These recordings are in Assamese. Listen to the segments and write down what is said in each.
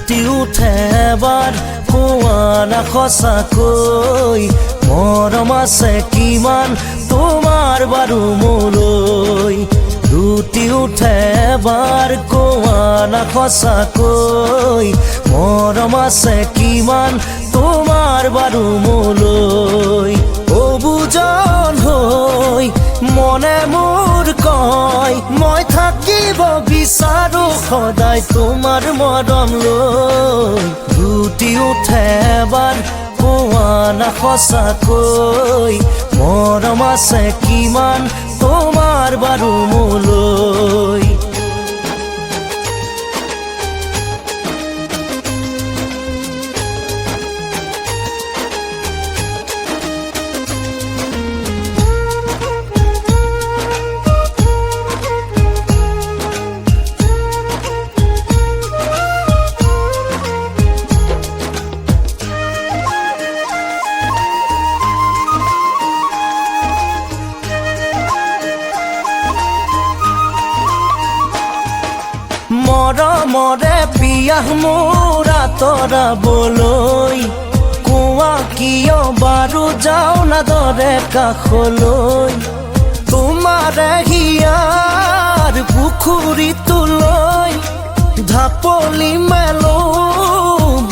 লুটি উঠে এবাৰ কোৱা না সঁচাকৈ মৰম আছে কিমান তোমাৰ বাৰু মোলৈ লুটি উঠে এবাৰ কোৱা না সঁচাকৈ মৰম আছে কিমান তোমাৰ বাৰু মোলৈ অবুজন হৈ মনে মোৰ কয় মই থাকিব বিচাৰো সদায় তোমাৰ মৰম লৈ লুটি উঠে এবাৰ কোৱা না সঁচাকৈ মৰম আছে কিমান তোমাৰ বাৰু মোলৈ মৰমৰে পিয়াহ মোৰ আঁতৰাবলৈ কোৱা কিয় বাৰু যাওঁ না দৰে কাষলৈ তোমাৰে হিয়াৰ পুখুৰীটোলৈ ঢাপলি মেলো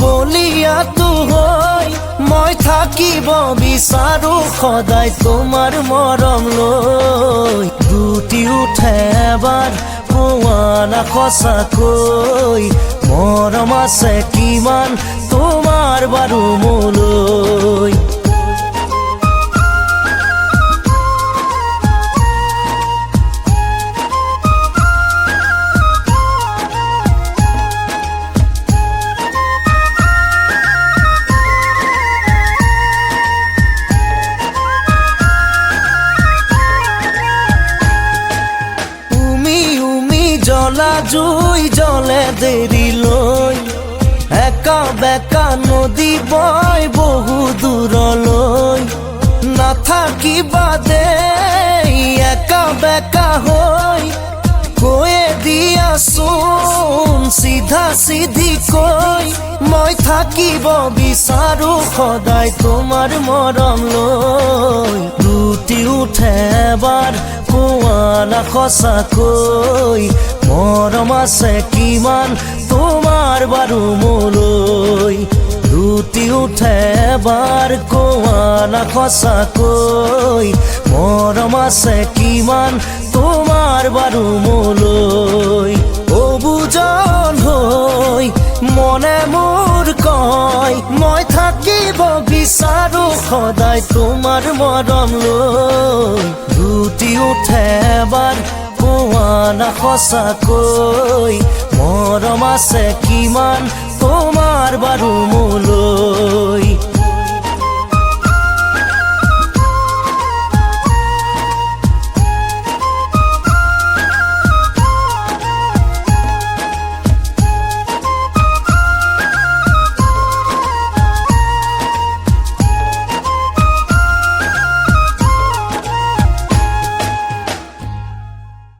বলিয়াটো হৈ মই থাকিব বিচাৰো সদায় তোমাৰ মৰম লৈ লুটি উঠে এবাৰ কোৱা না সঁচাকৈ মৰম আছে কিমান তোমাৰ বাৰু মোলৈ জ্বলা জুই জ্বলে দেৰিলৈ একা বেকা নদী বয় বহু দূৰলৈ নাথাকিবা দেই একা বেকা হৈ কৈয়ে দিয়াচোন চিধা চিধিকৈ মই থাকিব বিচাৰো সদায় তোমাৰ মৰম লৈ লুটি উঠে এবাৰ কোৱা না সঁচাকৈ মৰম আছে কিমান তোমাৰ বাৰু মোলৈ লুটি উঠে এবাৰ কোৱা না সঁচাকৈ মৰম আছে কিমান তোমাৰ বাৰু মোলৈ অবুজন হৈ মনে মোৰ কয় মই থাকিব বিচাৰো সদায় তোমাৰ মৰম লৈ লুটি উঠে এবাৰ কোৱা না সঁচাকৈ মৰম আছে কিমান তোমাৰ বাৰু মোলৈ